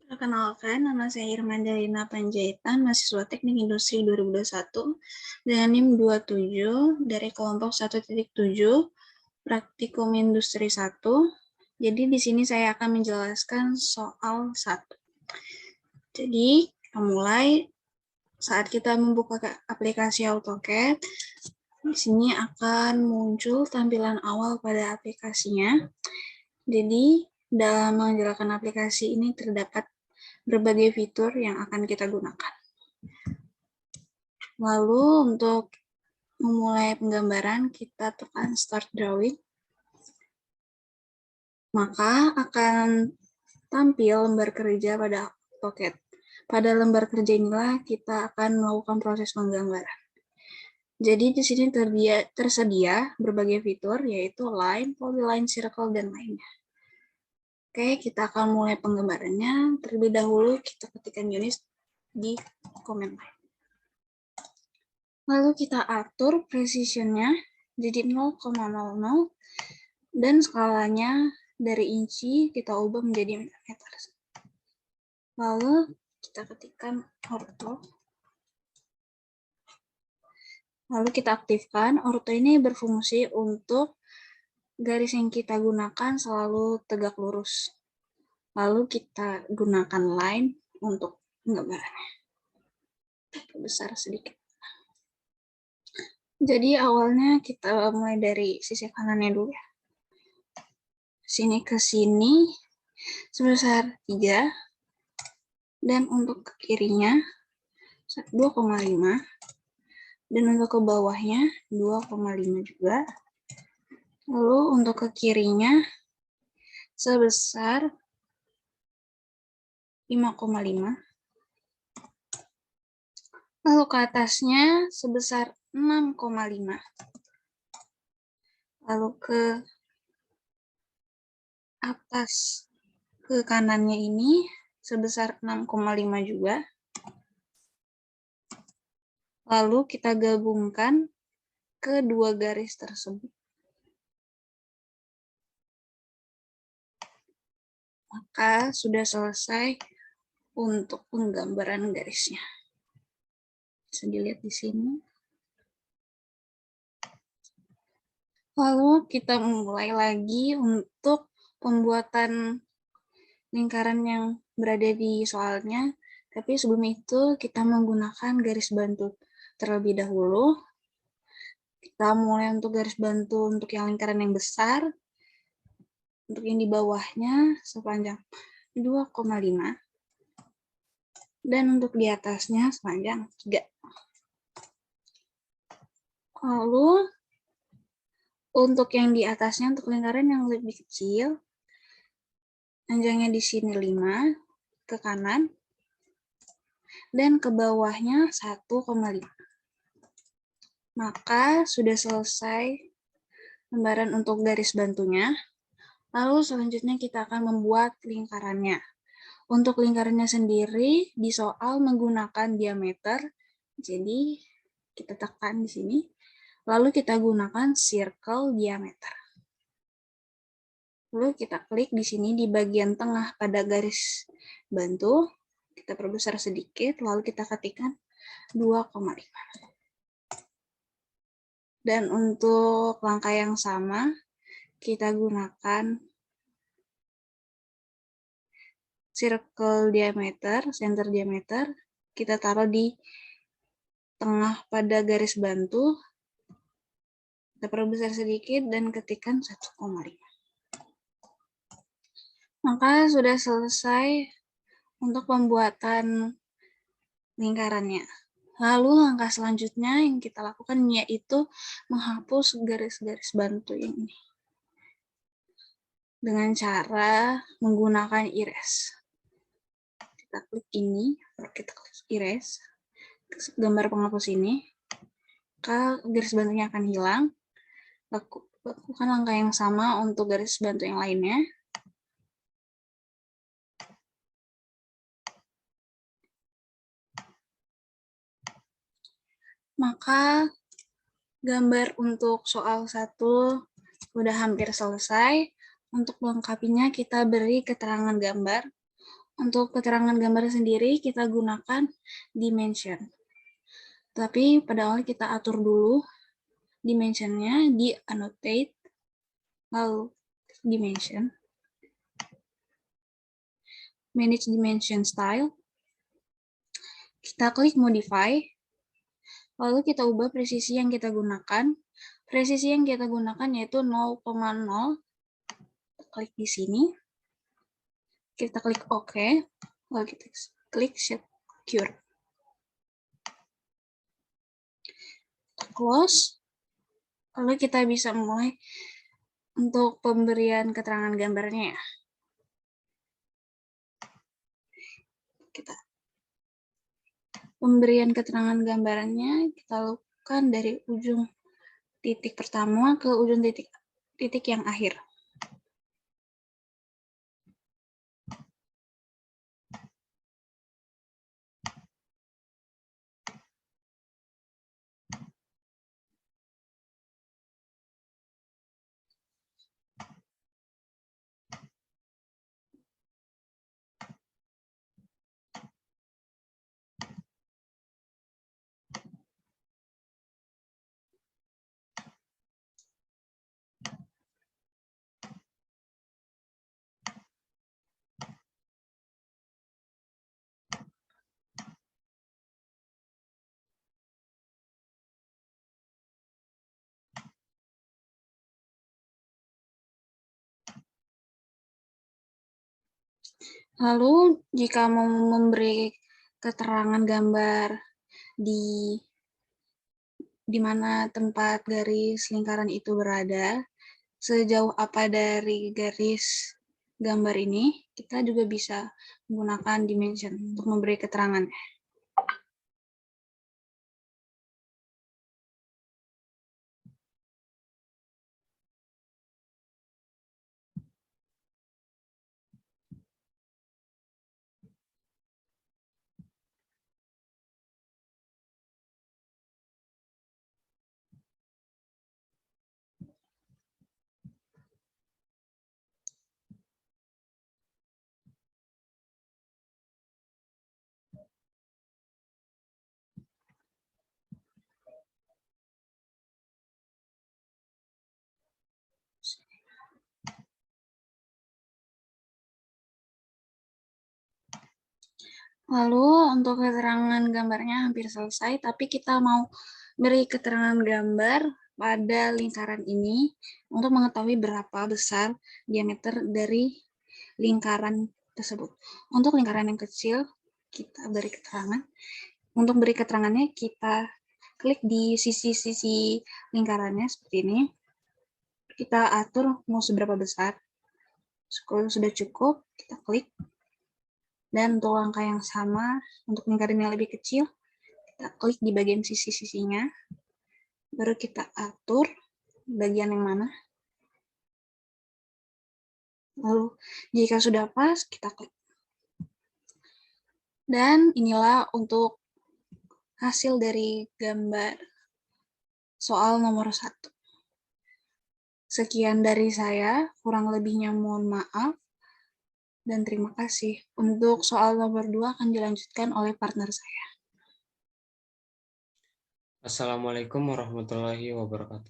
Perkenalkan, nama saya Irma Dalina Panjaitan, mahasiswa Teknik Industri 2021, dengan NIM 27 dari kelompok 1.7, Praktikum Industri 1. Jadi di sini saya akan menjelaskan soal 1. Jadi, kita mulai saat kita membuka aplikasi AutoCAD, di sini akan muncul tampilan awal pada aplikasinya. Jadi, dalam menjalankan aplikasi ini terdapat berbagai fitur yang akan kita gunakan. Lalu untuk memulai penggambaran, kita tekan Start Drawing. Maka akan tampil lembar kerja pada AutoCAD. Pada lembar kerja inilah kita akan melakukan proses penggambaran. Jadi di sini tersedia berbagai fitur, yaitu line, polyline, circle, dan lainnya. Oke, kita akan mulai penggambarannya. Terlebih dahulu kita ketikkan unit di command line. Lalu kita atur precision-nya jadi 0,00 dan skalanya dari inci kita ubah menjadi meter. Lalu kita ketikkan ortho. Lalu kita aktifkan. Ortho ini berfungsi untuk garis yang kita gunakan selalu tegak lurus. Lalu kita gunakan line untuk penggambarannya. Besar sedikit. Jadi awalnya kita mulai dari sisi kanannya dulu ya. Sini ke sini sebesar 3. Dan untuk ke kirinya 2,5. Dan untuk ke bawahnya 2,5 juga. Lalu untuk ke kirinya sebesar 5,5. Lalu ke atasnya sebesar 6,5. Lalu ke atas ke kanannya ini sebesar 6,5 juga. Lalu kita gabungkan kedua garis tersebut. Maka sudah selesai untuk penggambaran garisnya. Bisa dilihat di sini. Lalu kita mulai lagi untuk pembuatan lingkaran yang berada di soalnya. Tapi sebelum itu kita menggunakan garis bantu terlebih dahulu. Kita mulai untuk garis bantu untuk yang lingkaran yang besar. Untuk yang di bawahnya sepanjang 2,5. Dan untuk di atasnya sepanjang 3. Lalu untuk yang di atasnya, untuk lingkaran yang lebih kecil, panjangnya di sini 5 ke kanan, dan ke bawahnya 1,5. Maka sudah selesai lembaran untuk garis bantunya. Lalu selanjutnya kita akan membuat lingkarannya. Untuk lingkarannya sendiri di soal menggunakan diameter. Jadi kita tekan di sini. Lalu kita gunakan circle diameter. Lalu kita klik di sini di bagian tengah pada garis bantu. Kita perbesar sedikit, lalu kita ketikkan 2,5. Dan untuk langkah yang sama, kita gunakan circle diameter, center diameter. Kita taruh di tengah pada garis bantu. Kita perbesar sedikit dan ketikkan 1,5. Maka sudah selesai untuk pembuatan lingkarannya. Lalu langkah selanjutnya yang kita lakukan yaitu menghapus garis-garis bantu ini dengan cara menggunakan erase. Kita klik ini, kita klik erase, gambar penghapus ini, maka garis bantunya akan hilang. Lakukan langkah yang sama untuk garis bantu yang lainnya. Maka gambar untuk soal 1 sudah hampir selesai. Untuk melengkapinya kita beri keterangan gambar. Untuk keterangan gambar sendiri kita gunakan dimension. Tapi pada awal kita atur dulu dimensionnya di annotate, lalu dimension, manage dimension style, kita klik modify, lalu kita ubah presisi yang kita gunakan. Presisi yang kita gunakan yaitu 0,0. Klik di sini, kita klik OK, lalu kita klik secure. Close, lalu kita bisa mulai untuk pemberian keterangan gambarnya. Pemberian keterangan gambarannya kita lakukan dari ujung titik pertama ke ujung titik yang akhir. Lalu, jika mau memberi keterangan gambar di mana tempat garis lingkaran itu berada, sejauh apa dari garis gambar ini, kita juga bisa menggunakan dimension untuk memberi keterangan. Lalu untuk keterangan gambarnya hampir selesai, tapi kita mau beri keterangan gambar pada lingkaran ini untuk mengetahui berapa besar diameter dari lingkaran tersebut. Untuk lingkaran yang kecil, kita beri keterangan. Untuk beri keterangannya, kita klik di sisi-sisi lingkarannya seperti ini. Kita atur mau seberapa besar. Kalau sudah cukup, kita klik. Dan untuk langkah yang sama, untuk lingkaran yang lebih kecil, kita klik di bagian sisi-sisinya, baru kita atur bagian yang mana. Lalu, jika sudah pas, kita klik. Dan inilah untuk hasil dari gambar soal nomor 1. Sekian dari saya, kurang lebihnya mohon maaf, dan terima kasih. Untuk soal nomor 2 akan dilanjutkan oleh partner saya. Assalamualaikum warahmatullahi wabarakatuh.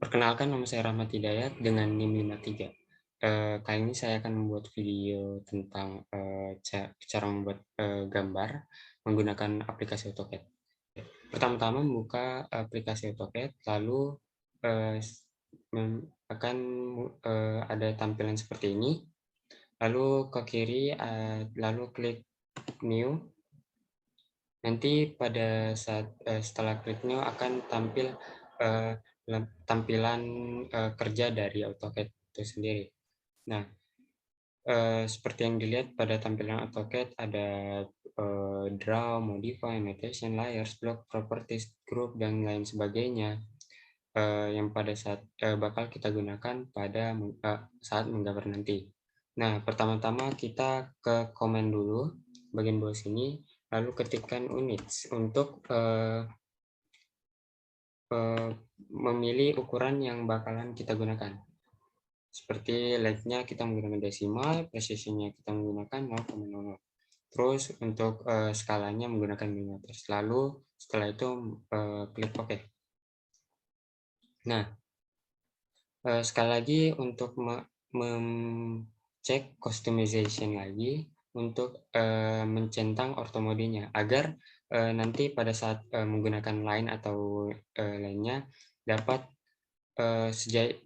Perkenalkan, nama saya Rahmat Hidayat dengan NIM 53. Kali ini saya akan membuat video tentang cara membuat gambar menggunakan aplikasi AutoCAD. Pertama-tama membuka aplikasi AutoCAD, lalu akan ada tampilan seperti ini. Lalu ke kiri, lalu klik New. Nanti pada saat setelah klik New akan tampil tampilan kerja dari AutoCAD itu sendiri. Nah, seperti yang dilihat pada tampilan AutoCAD ada draw, modify, annotation, layers, block, properties, group, dan lain sebagainya yang pada saat bakal kita gunakan pada saat menggambar nanti. Nah, pertama-tama kita ke komen dulu bagian bawah sini, lalu ketikkan units untuk memilih ukuran yang bakalan kita gunakan. Seperti length-nya kita menggunakan desimal, precision-nya kita menggunakan 0,00. Terus untuk skalanya menggunakan milimeter. Lalu setelah itu klik OK. Nah, sekali lagi untuk cek customization lagi untuk mencentang ortomodenya agar nanti pada saat menggunakan line atau lainnya dapat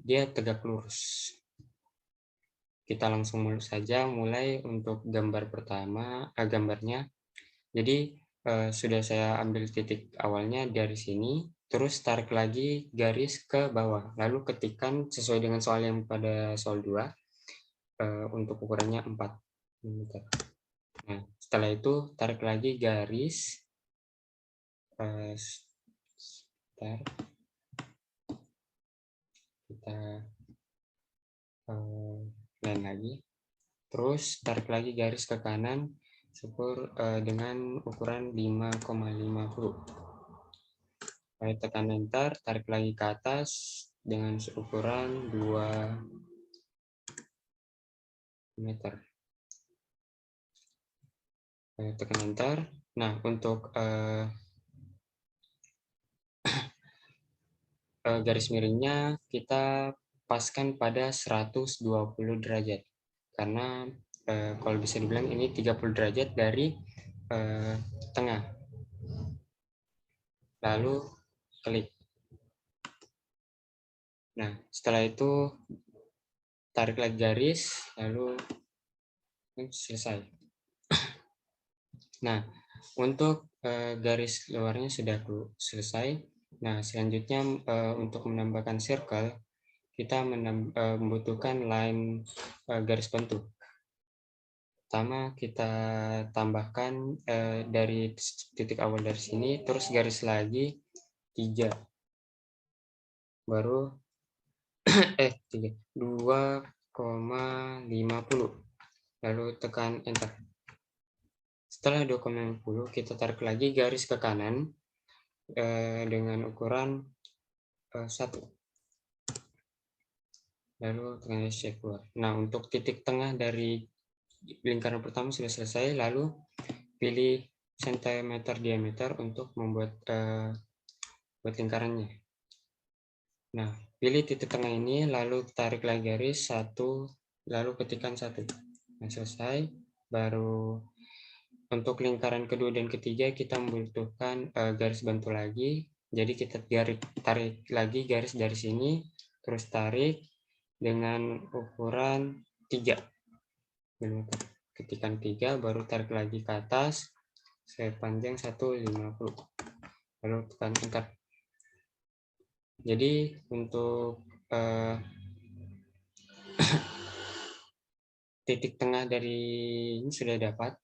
dia tegak lurus. Kita langsung saja mulai untuk gambar pertama, gambarnya. Jadi sudah saya ambil titik awalnya dari sini, terus tarik lagi garis ke bawah, lalu ketikkan sesuai dengan soal yang pada soal 2, untuk ukurannya 4 mm. Nah, setelah itu tarik lagi garis, sebentar, kita lain lagi, terus tarik lagi garis ke kanan dengan ukuran 5,50. Lalu tekan enter, tarik lagi ke atas dengan ukuran 2 meter. Tekan enter. Nah, untuk garis miringnya kita paskan pada 120 derajat. Karena kalau bisa dibilang ini 30 derajat dari tengah. Lalu klik. Nah, setelah itu tarik lagi garis, lalu selesai. Nah, untuk garis luarnya sudah selesai. Nah, selanjutnya untuk menambahkan circle, kita membutuhkan line garis bentuk. Pertama, kita tambahkan dari titik awal dari sini, terus garis lagi 3. Baru 2,50. Lalu tekan enter. Setelah 2,50 kita tarik lagi garis ke kanan dengan ukuran 1. Lalu tekan escape keluar. Nah, untuk titik tengah dari lingkaran pertama sudah selesai. Lalu pilih cm diameter untuk membuat buat lingkarannya. Nah, pilih titik tengah ini, lalu tarik lagi garis 1, lalu ketikkan 1. Nah, selesai. Baru untuk lingkaran kedua dan ketiga kita membutuhkan garis bantu lagi. Jadi kita tarik lagi garis dari sini, terus tarik dengan ukuran 3 mm. Ketikkan 3, baru tarik lagi ke atas sepanjang 150. Lalu tekan enter. Jadi untuk titik tengah dari ini sudah dapat.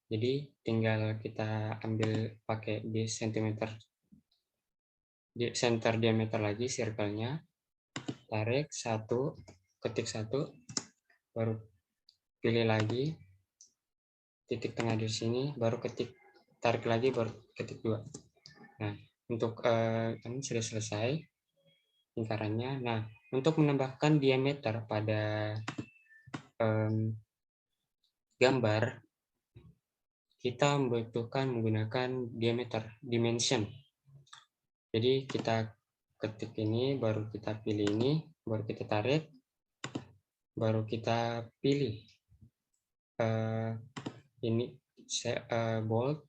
Jadi tinggal kita ambil pakai di center diameter lagi circle-nya. Tarik 1, ketik 1, baru pilih lagi titik tengah di sini, baru tarik lagi, baru ketik 2. Nah, untuk ini sudah selesai lingkarannya. Nah, untuk menambahkan diameter pada gambar, kita membutuhkan menggunakan dimension. Jadi kita ketik ini, baru kita pilih ini, baru kita tarik, baru kita pilih ini bold,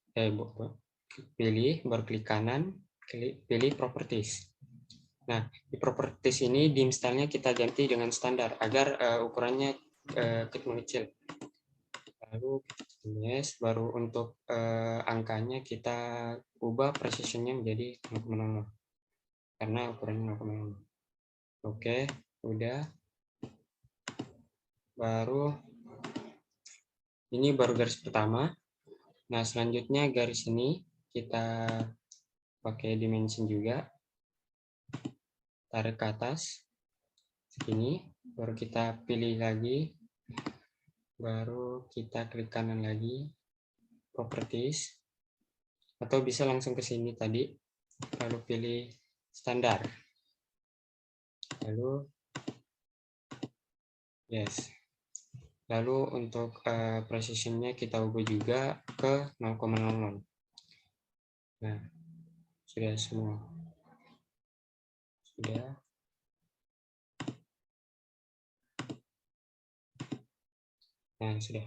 pilih, baru klik kanan, pilih properties. Nah, di properties ini dim style-nya kita ganti dengan standar agar ukurannya mengecil. Lalu yes, baru untuk angkanya kita ubah precision-nya menjadi 0,00 karena ukurannya 0,00. Oke, udah. Baru ini baru garis pertama. Nah, selanjutnya garis ini kita pakai dimension juga. Tarik ke atas segini, baru kita pilih lagi, baru kita klik kanan lagi, properties, atau bisa langsung ke sini tadi, lalu pilih standar, lalu Yes. Lalu untuk precision-nya kita ubah juga ke 0,00. Nah, sudah semua. Sudah. Nah, sudah.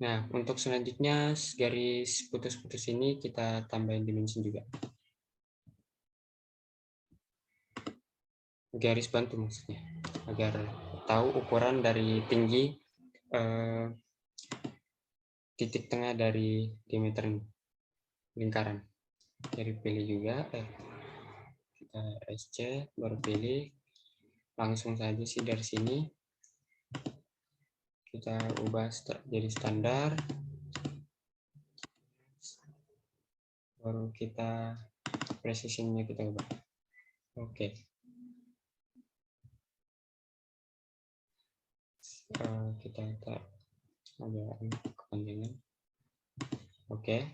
Nah, untuk selanjutnya garis putus-putus ini kita tambahin dimensi juga. Garis bantu maksudnya, agar tahu ukuran dari tinggi titik tengah dari diameter lingkaran. Jadi pilih juga, kita SC, baru pilih, langsung saja sih dari sini. Kita ubah jadi standar. Baru kita precision-nya kita ubah. Oke. Kita agak kepanjangan. Oke.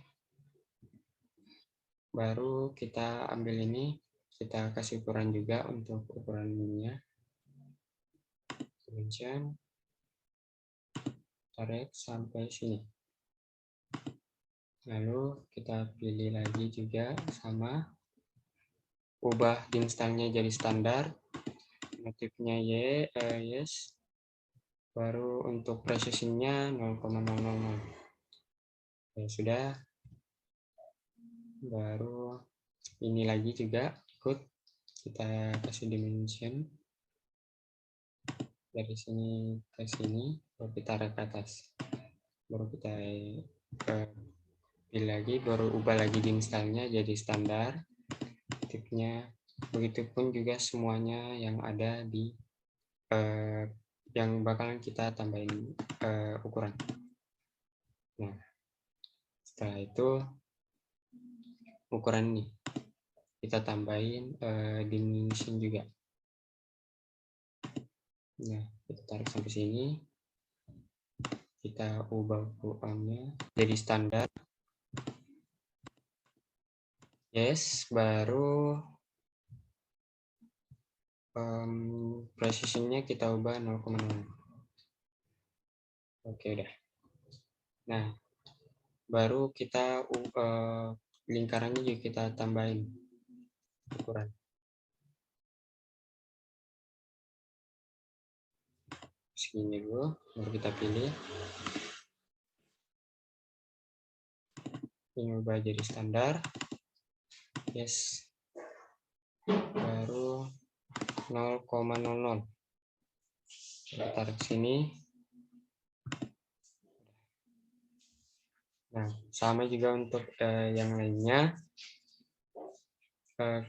Baru kita ambil ini, kita kasih ukuran juga untuk ukuran ininya. Dimension. Tarik sampai sini. Lalu kita pilih lagi juga sama. Ubah installnya jadi standar. Motifnya yes. Baru untuk precision-nya 0,000. Ya sudah. Baru ini lagi juga ikut kita kasih dimension dari sini ke sini, baru kita tarik ke atas, baru kita pilih lagi, baru ubah lagi di installnya jadi standar tipnya. Begitupun juga semuanya yang ada di yang bakalan kita tambahin ukuran. Nah, setelah itu ukuran ini kita tambahin dimension juga. Nah, kita tarik sampai sini, kita ubah ukurannya jadi standar. Yes, baru precision-nya kita ubah 0,0. Oke, udah. Nah, baru kita lingkarannya juga kita tambahin ukuran. Segini dulu, baru kita pilih. Ini ubah jadi standar. Yes. Baru 0,00. Kita tarik sini. Nah, sama juga untuk yang lainnya.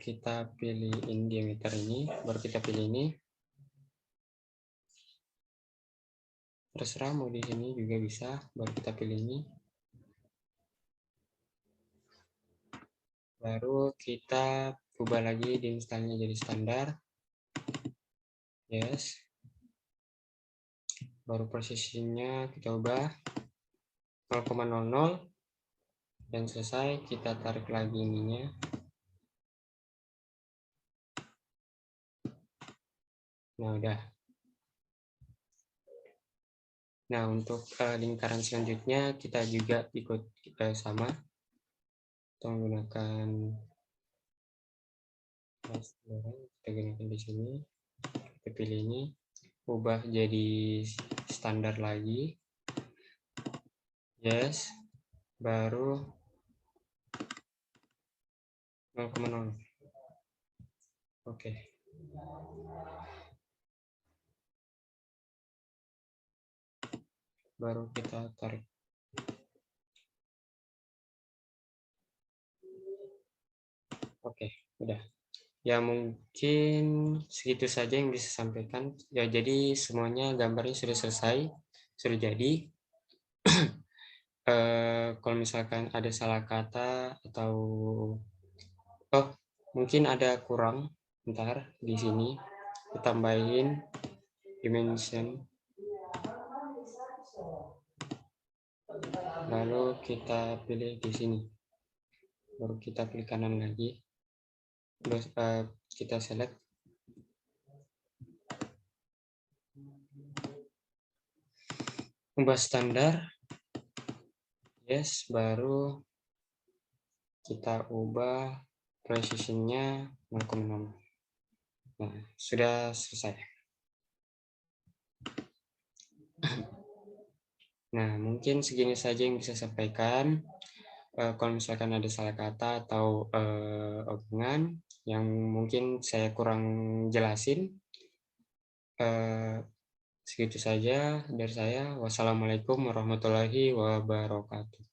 Kita pilih diameter ini, baru kita pilih ini. Terserah mau di sini juga bisa, baru kita pilih ini. Baru kita ubah lagi di installnya jadi standar. Yes. Baru precision-nya kita ubah 0,00 dan selesai. Kita tarik lagi ininya. Nah, udah. Nah, untuk lingkaran selanjutnya kita juga ikut sama. Kita menggunakan kita gunakan di sini. Kita pilih ini, ubah jadi standar lagi. Yes. Baru 0,0. Oke. Baru kita tarik. Oke, udah. Ya mungkin segitu saja yang bisa sampaikan. Ya jadi semuanya gambarnya sudah selesai, sudah jadi. Kalau misalkan ada salah kata atau mungkin ada kurang, ntar di sini ditambahin dimension. Lalu kita pilih di sini. Baru kita klik kanan lagi. Terus kita select. ubah standar, yes, baru kita ubah precision-nya 0,6. Nah, sudah selesai. Nah, mungkin segini saja yang bisa saya sampaikan. Kalau misalkan ada salah kata atau omongan yang mungkin saya kurang jelasin, segitu saja dari saya. Wassalamualaikum warahmatullahi wabarakatuh.